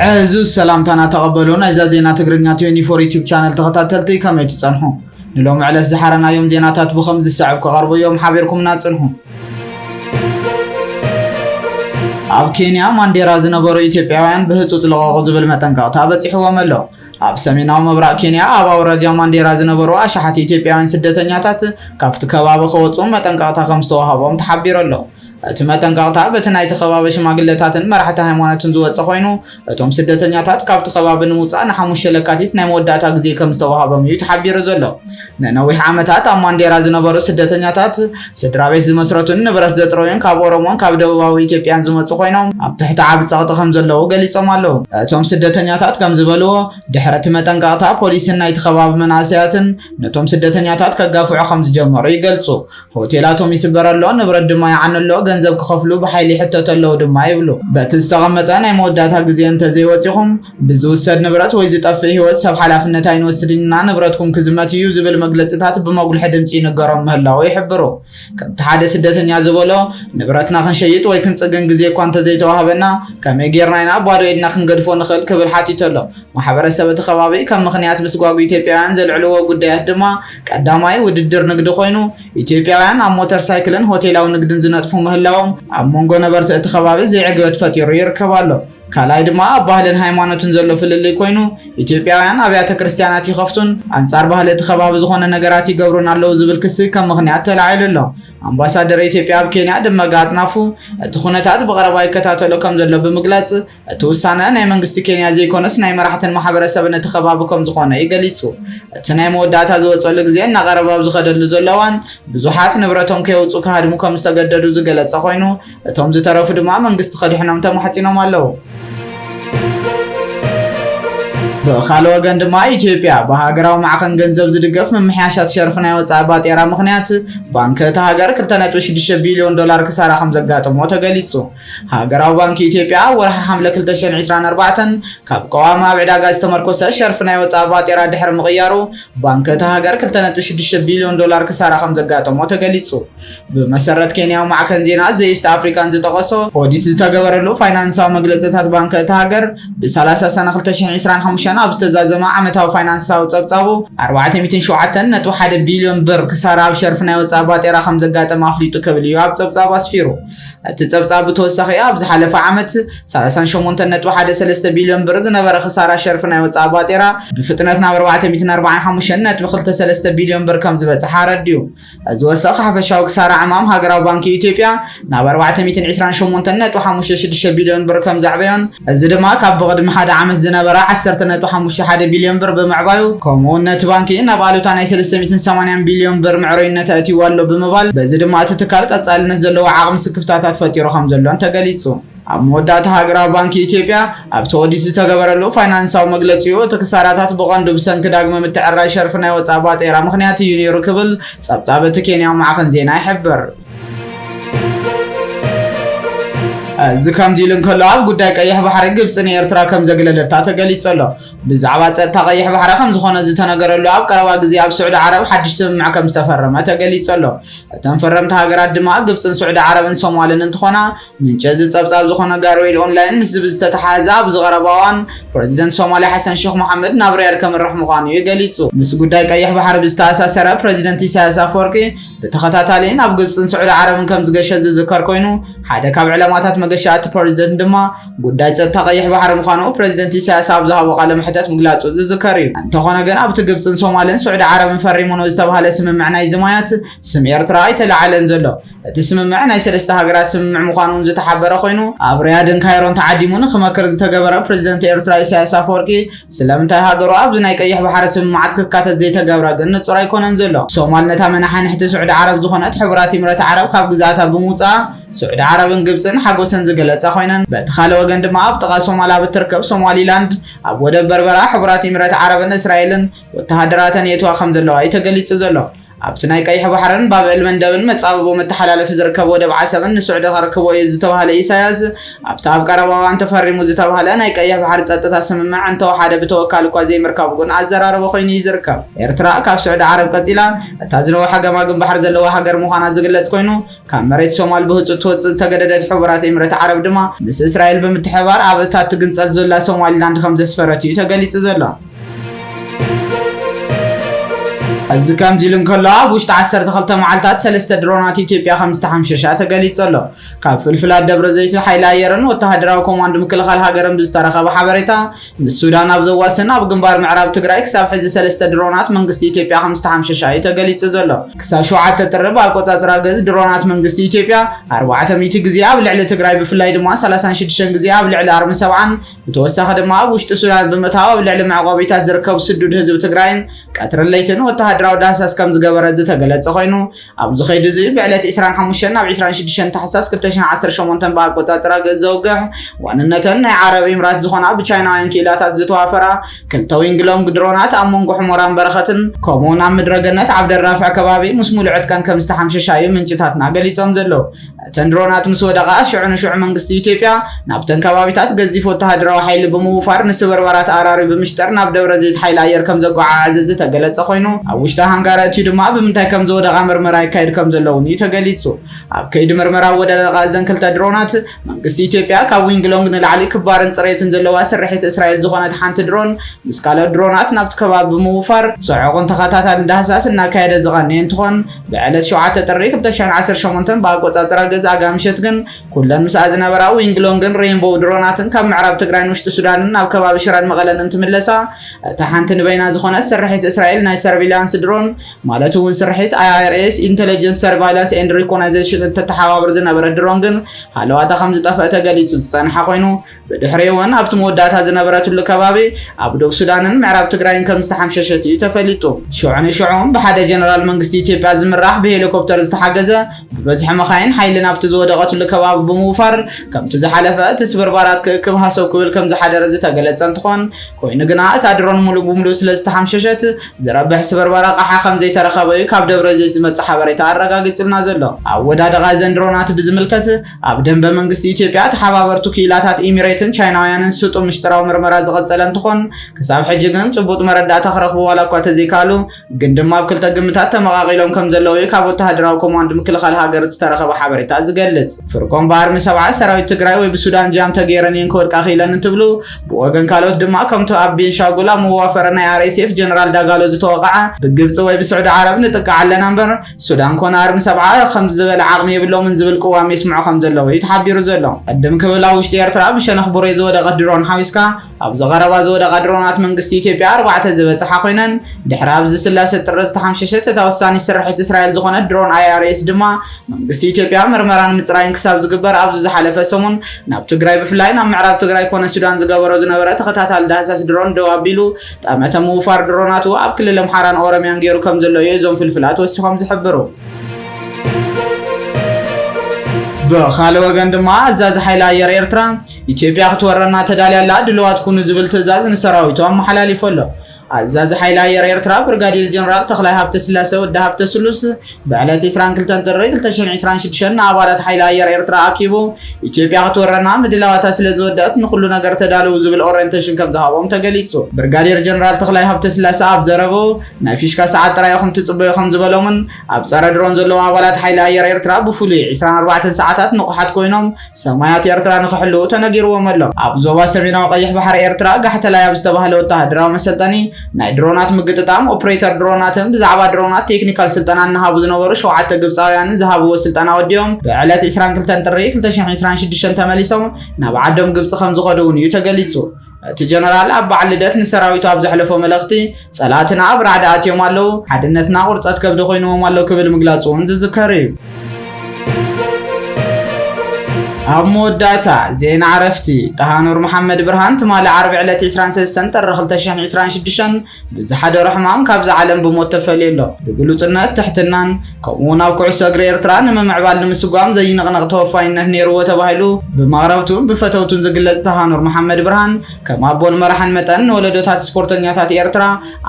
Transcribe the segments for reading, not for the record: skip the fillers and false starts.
عزوز سلامتنا تقبلونا إذا زينا تقرنيا 24 يوتيوب شانل تغتاتلتي كما يتصنحو نلوم على الزحرنا يوم زيناتات بخمس الساعة كغرب يوم حبيركم ناتصنحو أب كينيا مانديرا زنبرو إثيوبياوያን بهጡት ለቆቆ ዝብል መጠንቀቅታ በፂሕዎም ኣሎ ኣብ ሰሜናዊ ምብራቅ ኬንያ ኣብ ኣውራጃ ማንዴራ ዝነበሩ ኣሽሓት ኢትዮጵያውያን ስደተኛታት ካብቲ ከባቢ ክወፁ መጠንቀቅታ ከም ዝተዋሃቦም ተሓቢሩ ኣሎ እቲ መጠንቀቅታ በቲ ናይቲ ከባቢ ሽማግለታትን መራሕቲ ሃይማኖትን ዝወፀ ኮይኑ እቶም ስደተኛታት ካብቲ ከባቢ ንምውፃእ ንሓሙሽተ ለካቲት ናይ መወዳእታ ግዜ ከም ዝተዋሃቦም እዩ ተሓቢሩ ዘሎ ንነዊሕ ዓመታት ኣብ ማንዴራ ዝነበሩ ስደተኛታት ስድራቤት ዝመስረቱን ንብረት ዘጥረዩን ካብ ኦሮሞን ካብ ደቡባዊ ኢትዮጵያን ዝመፁ ኮይኖም ኣብ ትሕቲ ዓቢ ፀቕጢ ከም ዘለዉ ገሊፆም ኣለዉ እቶም ስደተኛታት ከም ዝበልዎ ድሕረቲ መጠንቀቅታ ፖሊስን ናይቲ ከባቢ መናእሰያትን ነቶም ስደተኛታት ከጋፍዑ ከም ዝጀመሩ ይገልፁ ሆቴላቶም ይስበር ኣሎ ንብረት ድማ ይዓንሎ ገንዘብ ክኸፍሉ ብሓይሊ ይሕተቱ ኣለዉ ድማ ይብሉ በቲ ዝተቐመጠ ናይ መወዳእታ ግዜ እንተዘይወፂኹም ብዝውሰድ ንብረት ወይ ዝጠፍእ ሂወት ሰብ ሓላፍነት ኣይንወስድና ንብረትኩም ክዝመት እዩ ዝብል መግለፂታት ብመጉልሒ ድምፂ ይንገሮም ምህላው ይሕብሩ ከምቲ ሓደ ስደተኛ ዝበሎ ንብረትና ክንሸይጥ ወይ ክንፅግን ግዜ እኳ እንተዘይተዋህበና ከመይ ጌርና ኢና ባዶ ኢድና ክንገድፎ ንኽእል ክብል ሓቲቱ ኣሎ ማሕበረሰብ እቲ ከባቢ ከም ምኽንያት ምስ ጓጉ ኢትዮጵያውያን ዘልዕልዎ ጉዳያት ድማ ቀዳማይ ውድድር ንግዲ ኮይኑ ኢትዮጵያውያን ኣብ ሞተር ሳይክልን ሆቴላዊ ንግድን ዝነጥፉ ምህላዎም ኣብ መንጎ ነበርቲ እቲ ከባቢ ዘይዕግበት ፈጢሩ ይርከብ ኣሎ ካልኣይ ድማ ኣብ ባህልን ሃይማኖትን ዘሎ ፍልልይ ኮይኑ ኢትዮጵያውያን ኣብያተ ክርስቲያናት ይኸፍቱን ኣንጻር ባህሊ እቲ ከባቢ ዝኾነ ነገራት ይገብሩን ኣለዉ ዝብል ክሲ ከም ምኽንያት ተላዒሉ ኣሎ ኣምባሳደር ኢትዮጵያ ኣብ ኬንያ ደመቀ ኣጥናፉ እቲ ኩነታት ብቐረባ ይከታተሎ ከም ዘሎ ብምግላጽ እቲ ውሳነ ናይ መንግስቲ ኬንያ ዘይኮነስ ናይ መራሕትን ማሕበረሰብን እቲ ከባቢ ከም ዝኾነ ይገሊጹ እቲ ናይ መወዳእታ ዝወፀሉ ግዜ እናቐረባ ኣብ ዝኸደሉ ዘለዋን ብዙሓት ንብረቶም ከየውፁ ክሃድሙ ከም ዝተገደዱ ዝገለጸ ኮይኑ እቶም ዝተረፉ ድማ መንግስቲ ከዲሕኖም ተማሕፂኖም ኣለዉ በኻልእ ወገን ድማ ኢትዮጵያ በሃገራዊ ማዕኸን ገንዘብ ዝድገፍ መምሕያሻት ሸርፍ ናይ ወፃኢ ባጤራ ምኽንያት ባንኪ እቲ ሃገር 2.6 ቢልዮን ዶላር ክሳራ ከም ዘጋጥሞ ተገሊጹ ሃገራዊ ባንኪ ኢትዮጵያ ወርሒ ሓምለ 2024 ካብ ቀዋሚ ኣብ ዕዳጋ ዝተመርኮሰ ሸርፍ ናይ ወፃኢ ባጤራ ድሕሪ ምቕያሩ ባንኪ እቲ ሃገር 2.6 ቢልዮን ዶላር ክሳራ ከም ዘጋጥሞ ተገሊጹ ብመሰረት ኬንያዊ ማዕከን ዜና ዘኢስት ኣፍሪካን ዝጠቐሶ ኦዲት ዝተገበረሉ ፋይናንሳዊ መግለፂታት ባንኪ እቲ ሃገር ብ30 ሰነ 2025 ኣብ ዝተዛዘመ ዓመታዊ ፋይናንሳዊ ፀብፃቡ 407.1 ቢልዮን ብር ክሳራ ኣብ ሸርፍ ናይ ወፃኢ ባጤራ ከም ዘጋጠመ ኣፍሊጡ ክብል እዩ ኣብ ፀብፃቡ ኣስፊሩ እቲ ፀብፃብ ብተወሳኺ ኣብ ዝሓለፈ ዓመት 38.13 ቢልዮን ብር ዝነበረ ክሳራ ሸርፍ ናይ ወፃኢ ባጤራ ብፍጥነት ናብ 445.23 ቢልዮን ብር ከም ዝበፅሓ ረድዩ እዚ ወሰኺ ሓፈሻዊ ክሳራ ዕማም ሃገራዊ ባንኪ ኢትዮጵያ ናብ 428.56 ቢልዮን ብር ከም ዘዕበዮን እዚ ድማ ካብ ብቅድሚ ሓደ ዓመት ዝነበረ 10.5 ቢልዮን ብር ብምዕባዩ ከምኡውን ነቲ ባንኪ ናብ ኣሉታ ናይ 380 ቢልዮን ብር ምዕሮይነት ኣእትይዎ ኣሎ ብምባል በዚ ድማ እቲ ትካል ቀጻልነት ዘለዎ ዓቕሚ ስክፍታታት ፈጢሩ ከም ዘሎን ተገሊጹ ኣብ መወዳእታ ሃገራዊ ባንኪ ኢትዮጵያ ኣብቲ ኦዲት ዝተገበረሉ ፋይናንሳዊ መግለፂኡ እቲ ክሳራታት ብቐንዱ ብሰንኪ ዳግመ ምትዕርራይ ሸርፊ ናይ ወፃኢ ባጤራ ምኽንያት እዩ ነይሩ ክብል ፀብጻብ እቲ ኬንያዊ ማዕከን ዜና ይሕብር ዝከም ዲልን ከሎ ኣብ ጉዳይ ቀይሕ ባሕሪ ግብፅን ኤርትራ ከም ዘግለለታ ተገሊጹ ኣሎ ብዛዕባ ፀጥታ ቀይሕ ባሕሪ ከም ዝኾነ ዝተነገረሉ ኣብ ቀረባ ግዜ ኣብ ስዑዲ ዓረብ ሓድሽ ስምምዕ ከም ዝተፈረመ ተገሊጹ ኣሎ እተን ፈረምቲ ሃገራት ድማ ግብፅን ስዑዲ ዓረብን ሶማልን እንትኾና ምንጭ ዝፀብጻብ ዝኾነ ጋርዌል ኦንላይን ምስ ዝብል ዝተተሓሓዘ ኣብ ዝቐረባ እዋን ፕረዚደንት ሶማልያ ሓሰን ሼክ መሓመድ ናብ ሪያድ ከምርሕ ምዃኑ እዩ ገሊጹ ምስ ጉዳይ ቀይሕ ባሕሪ ብዝተኣሳሰረ ፕረዚደንት ኢሳያስ ኣፈወርቂ ብተኸታታሊ ናብ ግብፅን ስዑዲ ዓረብን ከም ዝገሸ ዝዝከር ኮይኑ ሓደ ካብ ዕላማታት መገሻት ፕረዚደንት ድማ ጉዳይ ፀጥታ ቀይሕ ባሕሪ ምዃኑ ፕረዚደንት ኢሳያስ ኣብ ዝሃቦ ቃለ መሕተት ምግላጹ ዝዝከር እዩ እንተኾነ ግን ኣብቲ ግብፅን ሶማልን ስዑዲ ዓረብን ፈሪሞኖ ዝተባሃለ ስምምዕ ናይ ዝማያት ስም ኤርትራ ኣይተላዓለን ዘሎ እቲ ስምምዕ ናይ ሰለስተ ሃገራት ስምምዕ ምዃኑ ዝተሓበረ ኮይኑ ኣብ ሪያድን ካይሮን ተዓዲሙ ንክመክር ዝተገበረ ፕረዚደንት ኤርትራ ኢሳያስ ኣፈወርቂ ስለምንታይ ሃገሩ ኣብዚ ናይ ቀይሕ ባሕሪ ስምምዓት ክካተት ዘይተገብረ ግን ንጹር ኣይኮነን ዘሎ ሶማል ነታ መናሓንሕቲ ስዑዲ ዓረብ ዝኾነት ሕቡራት ኤምሬት ዓረብ ካብ ግዛእታ ብምውፃእ ስዑዲ ዓረብን ግብፅን ሓጎሰን ዝገለጸ ኮይነን በቲ ካልእ ወገን ድማ ኣብ ጥቓ ሶማልያ ብትርከብ ሶማሊላንድ ኣብ ወደብ በርበራ ሕቡራት ኤምሬት ዓረብን እስራኤልን ወተሃደራተን የትዋ ከም ዘለዋ እዩ ተገሊጹ ዘሎ ኣብቲ ናይ ቀይሕ ባሕርን ባብዕል መንደብን መጻበቦ መተሓላለፊ ዝርከብ ወደብ ዓሰብን ንስዑድ ክረክቦ እዩ ዝተባሃለ ኢሳያስ ኣብቲ ኣብ ቀረባ እዋን ተፈሪሙ ዝተባሃለ ናይ ቀይሕ ባሕሪ ጸጥታ ስምምዕ እንተወሓደ ብተወካል እኳ ዘይምርካብ ግን ኣዘራርቦ ኮይኑ እዩ ዝርከብ ኤርትራ ካብ ስዑድ ዓረብ ቀፂላ እታ ዝነውሓ ገማግም ባሕሪ ዘለዋ ሃገር ምዃና ዝግለጽ ኮይኑ ካብ መሬት ሶማል ብህፁፅ ትወፅእ ዝተገደደት ሕቡራት ኤምሬት ዓረብ ድማ ምስ እስራኤል ብምትሕባር ኣብ እታ ትግንጸል ዘላ ሶማሊላንድ ከም ዘስፈረት እዩ ተገሊጹ ዘሎ እዚ ከም ዚልን ከለዋ ውሽጢ 12 መዓልታት 3 ድሮናት ኢትዮጵያ ከም ዝተሓምሸሻ ተገሊጹ ኣሎ ካብ ፍልፍላት ደብረ ዘይት ሓይሊ ኣየርን ወተሃደራዊ ኮማንድ ምክልኻል ሃገርን ብዝተረኸበ ሓበሬታ ምስ ሱዳን ኣብ ዘዋስን ኣብ ግንባር ምዕራብ ትግራይ ክሳብ ሕዚ 3 ድሮናት መንግስቲ ኢትዮጵያ ከም ዝተሓምሸሻ እዩ ተገሊጹ ዘሎ ክሳብ 7 ጥሪ ኣቆጻጽራ ገዝ ድሮናት መንግስቲ ኢትዮጵያ 400 ግዜ ኣብ ልዕሊ ትግራይ ብፍላይ ድማ 36 ግዜ ኣብ ልዕሊ ኣርሚ ሰብዓን ብተወሳኺ ድማ ኣብ ውሽጢ ሱዳን ብምእታው ኣብ ልዕሊ መዕቆቢታት ዝርከቡ ስዱድ ህዝቢ ትግራይን ቀትርን ለይትን ወተሃደራዊ ዳህሳስ ከም ዝገበረ ዝተገለጸ ኮይኑ ኣብዚ ኸይዲ እዚ ብዕለት 25 ናብ 26 ታሕሳስ 2018 ብኣቆጻጽራ ገዝ ዘውግሕ ዋንነተን ናይ ዓረብ ኤምራት ዝኾና ብቻይናውያን ክኢላታት ዝተዋፈራ ክልተ ዊንግሎንግ ድሮናት ኣብ መንጎ ሕሞራን በረኸትን ከምኡውን ኣብ ምድረገነት ዓብደራፊዕ ከባቢ ምስ ሙሉእ ዕጥቀን ከም ዝተሓምሸሻ እዩ ምንጭታትና ገሊፆም ዘለዉ እተን ድሮናት ምስ ወደቓ ሽዑ ንሽዑ መንግስቲ ኢትዮጵያ ናብተን ከባቢታት ገዚፍ ወተሃደራዊ ሓይሊ ብምውፋር ንስብርበራት ኣራሪ ብምሽጠር ናብ ደብረ ዘይት ሓይሊ ኣየር ከም ዘጓዓዓዘ ዝተገለጸ ኮይኑ ኣብ ውሽጢ ሃንጋረት ድማ ብምንታይ ከም ዝወደቓ ምርመራ ይካየድ ከም ዘለውን እዩ ተገሊጹ ኣብ ከይዲ ምርመራ ወደቓ እዘን ክልተ ድሮናት መንግስቲ ኢትዮጵያ ካብ ዊንግሎንግ ንላዕሊ ክባርን ፅሬትን ዘለዋ ስርሒት እስራኤል ዝኾነት ሓንቲ ድሮን ምስ ካልኦት ድሮናት ናብቲ ከባቢ ብምውፋር ጽዑቕን ተኸታታሊ ዳህሳስ እናካየደ ዝቐነየ እንትኾን ብዕለት 7 ጥሪ 2018 ብኣቆጻጽራ ገዝ ኣጋምሸት ግን ኩለን ምስኣ ዝነበራ ዊንግሎንግን ሬንቦው ድሮናትን ካብ ምዕራብ ትግራይን ውሽጢ ሱዳንን ናብ ከባቢ ሽረን መቐለን እንትምለሳ እታ ሓንቲ ንበይና ዝኾነት ስርሒት እስራኤል ናይ ሰርቪላንስ ድሮን ማለት እውን ስርሒት IRS ኢንተለጀንስ ሰርቫይላንስ ኤንድ ሪኮግናይዜሽን ተተሓባብር ዝነበረ ድሮን ግን ሃለዋታ ከም ዝጠፍአ ተገሊጹ ዝጸንሐ ኮይኑ ብድሕሪ እውን ኣብቲ መወዳእታ ዝነበረትሉ ከባቢ ኣብ ደቡብ ሱዳንን ምዕራብ ትግራይን ከም ዝተሓምሸሸት እዩ ተፈሊጡ ሽዑ ንሽዑም ብሓደ ጀነራል መንግስቲ ኢትዮጵያ ዝምራሕ ብሄሊኮፕተር ዝተሓገዘ ብበዝሒ መኻይን ሓይሊ ናብቲ ዝወደቐትሉ ከባቢ ብምውፋር ከምቲ ዝሓለፈ እቲ ስብርባራት ክእክብ ሃሰብ ክብል ከም ዝሓደረ ዝተገለጸ እንትኾን ኮይኑ ግና እታ ድሮን ሙሉእ ብምሉእ ስለ ዝተሓምሸሸት ዝረብሕ ስብርባራ ኣቕሓ ከም ዘይተረኸበ እዩ ካብ ደብረ ዘይት ዝመጽእ ሓበሬታ ኣረጋጊጽልና ዘሎ ኣብ ወዳደቓ እዘን ድሮናት ብዝምልከት ኣብ ደንበ መንግስቲ ኢትዮጵያ ተሓባበርቱ ክኢላታት ኤሚሬትን ቻይናውያንን ስጡም ምሽጥራዊ ምርመራ ዝቐጸለ እንትኾን ክሳብ ሕጂ ግን ጽቡቕ መረዳእታ ክረኽቡ ዋላ እኳ ተዘይካሉ ግን ድማ ኣብ ክልተ ግምታት ተመቓቒሎም ከም ዘለዉ እዩ ካብ ወተሃደራዊ ኮማንድ ምክልኻል ሃገር ዝተረኸበ ሓበሬታ ዝገልጽ ፍርቆም ብኣርሚ ሰብዓ ሰራዊት ትግራይ ወይ ብሱዳን ጃም ተገይረን እየን ክወድቃ ኺኢለን እንትብሉ ብወገን ካልኦት ድማ ከምቲ ኣብ ቤንሻንጉል ኣብ መዋፈረ ናይ RSF ጀነራል ዳጋሎ ዝተወቕዓ ብግብፂ ወይ ብስዑድ ዓረብ ንጥቃ ኣለና እምበር ሱዳን ኮነ ኣርሚ ሰብዓ ከም ዝበለ ዓቕሚ የብሎምን ዝብል ቅዋም የስምዑ ከም ዘለዉ እዩ ተሓቢሩ ዘሎ ቀድም ክብል ኣብ ውሽጢ ኤርትራ ብሸነኽ ቡሬ ዝወደቐት ድሮን ሓዊስካ ኣብ ዘቐረባ ዝወደቓ ድሮናት መንግስቲ ኢትዮጵያ 4 ዝበፅሓ ኮይነን ድሕሪ ኣብዚ ስላሴ ጥሪ ዝተሓምሸሸት እታ ወሳኒ ስርሒት እስራኤል ዝኾነት ድሮን IRS ድማ መንግስቲ ኢትዮጵያ ምርመራን ምፅራይን ክሳብ ዝግበር ኣብዚ ዝሓለፈ ሰሙን ናብ ትግራይ ብፍላይ ናብ ምዕራብ ትግራይ ኮነ ሱዳን ዝገበሮ ዝነበረ ተኸታታሊ ዳህሳስ ድሮን ደው ኣቢሉ ጠመተ ምውፋር ድሮናቱ ኣብ ክልል ኣምሓራን ኦሮምያን ገይሩ ከም ዘሎ እዩ እዞም ፍልፍላት ወሲኾም ዝሕብሩ بخالو وجن دما أزاز حيلا ير إيرترا إثيوبيا خطورنا تدالي دلوات كونو زبل تزاز نسراويتو أم حلالي فلو أزاز حيلا ير إيرترا برغادير جنرال تخلي هابت سلاسة وده هابت سلوس بعلات إسران كلتن تري كلتشين إسران شدشن عبارات حيلا ير إيرترا أكيبو إثيوبيا خطورنا مدلوات سلازودات نخلو نجار تدالو زبل أورينتيشن كم ذهبهم تجليتسو برغادير جنرال تخلي هابت سلاسة أبزربو نافيش كساعات ترى يخم تصبي خم زبلومن أبزر درون زلو عبارات حيلا ير إيرترا بفولي إسران 4 ساعات نقحت كوينهم سمايات إيرترا نخحلو تنجرو وملو أبزوبا سمينا وقيح بحر إيرترا قحت لا يبستبهلو تهدرا مسلطني ناي درونات مقططام اوبريتر دروناتم بزعبا درونات تكنيكال سلطنا نهابو زنبرو 7 ግብጻውያን ዝሃብዎ ስልጠና ወዲዮም በዕለት 22 ጥሪ 2026 ተመሊሶም ናብ ዓዶም ግብጽ ከም ዝኸዱን እዩ ተገሊጹ እቲ ጀነራል ኣብ በዓል ልደት ንሰራዊቱ ኣብ ዘሕለፎ መልእኽቲ ጸላትና ኣብ ራዕዳት እዮም ኣለው ሓድነትና ቁርጸት ከብዲ ኮይኖም ኣለው ክብል ምግላጹን ዝዝከር እዩ ኣብ መወዳእታ ዜና عرفتي طهانور محمد برهان تمالي 4/23 ጥር 2026 ብዝሓደሮ ሕማም ካብዚ ዓለም ብሞት ተፈልየሎ ብግሉጽነት ትሕትናን ከምኡውን ኣብ ኩዕሶ እግሪ ኤርትራ ንምምዕባል ንምስጓም ዘይንቕንቕ ተወፋይነት ነይርዎ ተባሂሉ ብመቕረብቱን ብፈተውቱን ዝግለጽ طهانور محمد برهان ከም ኣቦን መራሕን መጠን ንወለዶታት ስፖርተኛታት ኤርትራ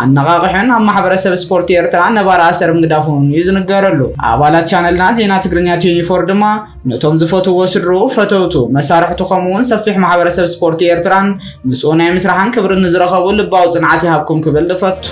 ኣነቓቕሕን ኣብ ማሕበረሰብ ስፖርት ኤርትራ ነባር ኣሰር ምግዳፉን እዩ ዝንገረሉ። ኣባላት ቻነልና ዜና ትግርኛ 24 ድማ ነቶም ዝፈትዎ ስድሩ ፈተውቱ መሳርሕቱ ከምኡውን ሰፊሕ ማሕበረሰብ ስፖርት ኤርትራን ምስኡ ናይ ምስራሕን ክብርን ዝረኸቡ ልባዊ ጽንዓት ይሃብኩም ክብል ፈቱ።